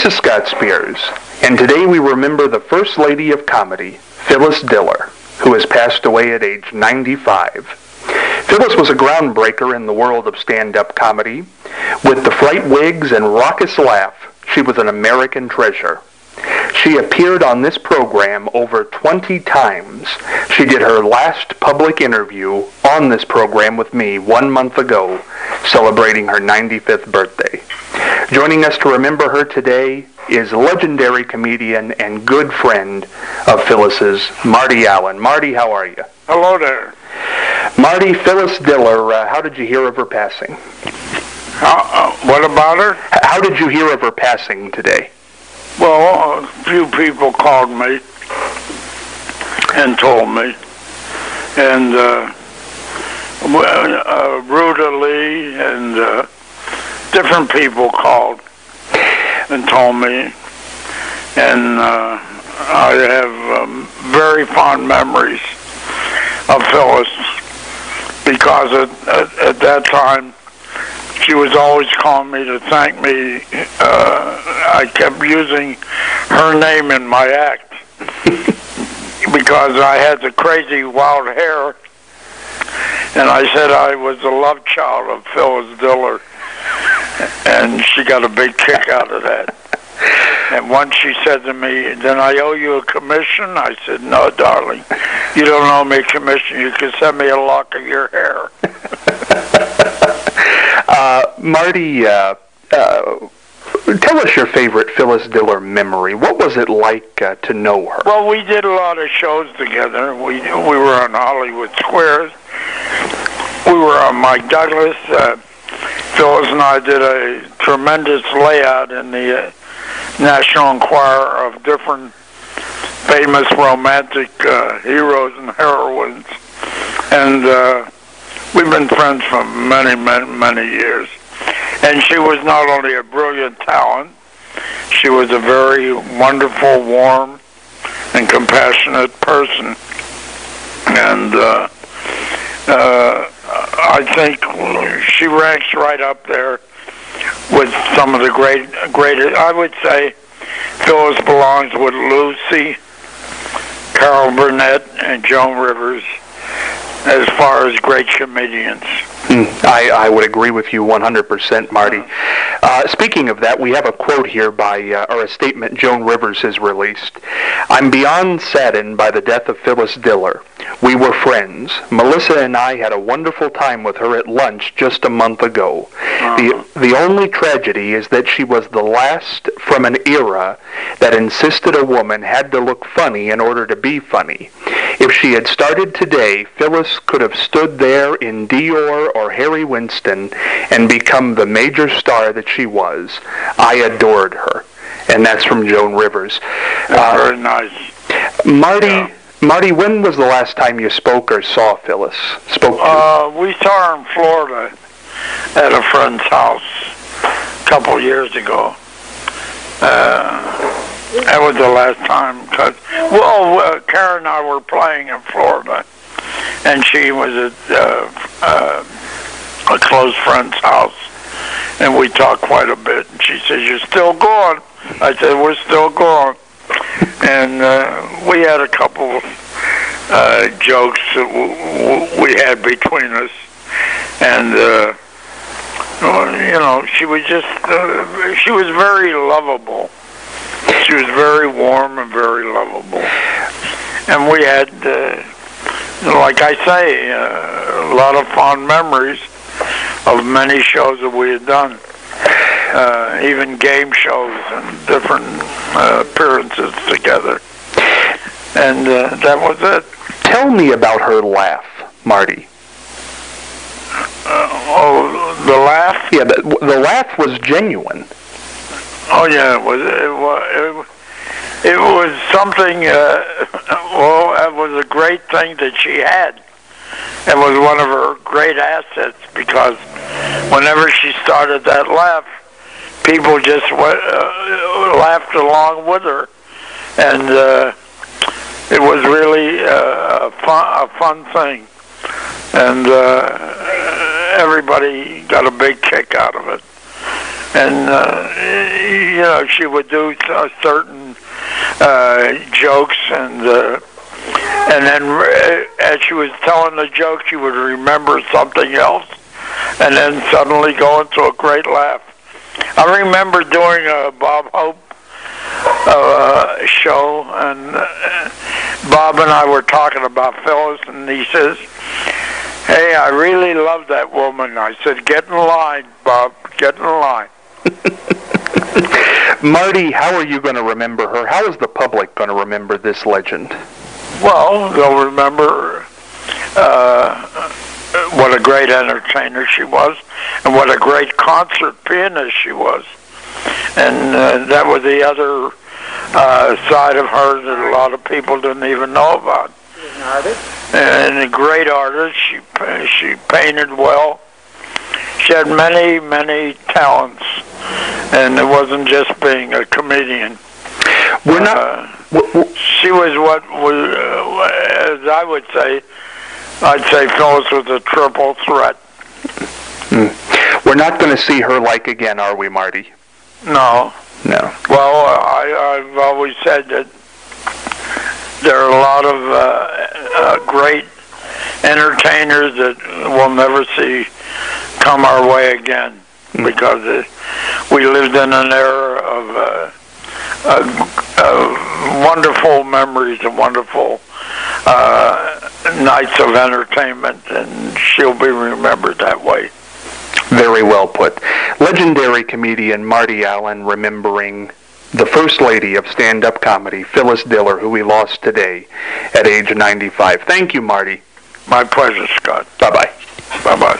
This is Scott Spears, and today we remember the First Lady of Comedy, Phyllis Diller, who has passed away at age 95. Phyllis was a groundbreaker in the world of stand-up comedy. With the fright wigs and raucous laugh, she was an American treasure. She appeared on this program over 20 times. She did her last public interview on this program with me 1 month ago, celebrating her 95th birthday. Joining us to remember her today is legendary comedian and good friend of Phyllis's, Marty Allen. Marty, how are you? Hello there. Marty, Phyllis Diller, how did you hear of her passing? What about her? How did you hear of her passing today? Well, a few people called me and told me. And Ruta Lee and different people called and told me. And I have very fond memories of Phyllis because at that time she was always calling me to thank me. I kept using her name in my act because I had the crazy wild hair, and I said I was the love child of Phyllis Diller, and she got a big kick out of that. And once she said to me, "Then I owe you a commission?" I said, "No, darling, you don't owe me a commission. You can send me a lock of your hair." Marty, tell us your favorite Phyllis Diller memory. What was it like to know her? Well, we did a lot of shows together. We were on Hollywood Squares. We were on Mike Douglas. Phyllis and I did a tremendous layout in the National Enquirer of different famous romantic heroes and heroines. And we've been friends for many, many, many years. And she was not only a brilliant talent, she was a very wonderful, warm, and compassionate person. And I think she ranks right up there with some of the greatest. I would say Phyllis belongs with Lucy, Carol Burnett, and Joan Rivers as far as great comedians. I would agree with you 100%, Marty. Speaking of that, we have a quote here or a statement Joan Rivers has released. "I'm beyond saddened by the death of Phyllis Diller. We were friends. Melissa and I had a wonderful time with her at lunch just a month ago. The only tragedy is that she was the last from an era that insisted a woman had to look funny in order to be funny. If she had started today, Phyllis could have stood there in Dior or Harry Winston and become the major star that she was. I adored her." And that's from Joan Rivers. Very nice. Marty, when was the last time you spoke or saw Phyllis? We saw her in Florida at a friend's house a couple years ago. That was the last time. Karen and I were playing in Florida, and she was at a close friend's house, and we talked quite a bit. And she said, "You're still going?" I said, "We're still going." And we had a couple of jokes that we had between us, and she was just she was very lovable. She was very warm and very lovable, and we had, like I say, a lot of fond memories of many shows that we had done, even game shows and different appearances together. And that was it. Tell me about her laugh, Marty. The laugh? Yeah, the laugh was genuine. Oh yeah, it was something. It was a great thing that she had. It was one of her great assets because whenever she started that laugh, people just laughed along with her, and it was really a fun thing, and everybody got a big kick out of it. And she would do certain jokes, and then as she was telling the joke, she would remember something else, and then suddenly go into a great laugh. I remember doing a Bob Hope show, and Bob and I were talking about Phyllis, and he says, "Hey, I really love that woman." I said, "Get in line, Bob, get in line." Marty, how are you going to remember her? How is the public going to remember this legend? Well, they'll remember what a great entertainer she was, and what a great concert pianist she was. And that was the other side of her that a lot of people didn't even know about. An artist? And a great artist. She painted well. She had many, many talents, and it wasn't just being a comedian. We're not. She was what was, as I would say, I'd say Phyllis was a triple threat. We're not going to see her like again, are we, Marty? No. No. Well, I've always said that there are a lot of great entertainers that we'll never see come our way again, because we lived in an era of wonderful memories and wonderful nights of entertainment, and she'll be remembered that way. Very well put. Legendary comedian Marty Allen remembering the First Lady of stand-up comedy, Phyllis Diller, who we lost today at age 95. Thank you, Marty. My pleasure, Scott. Bye-bye. Bye-bye.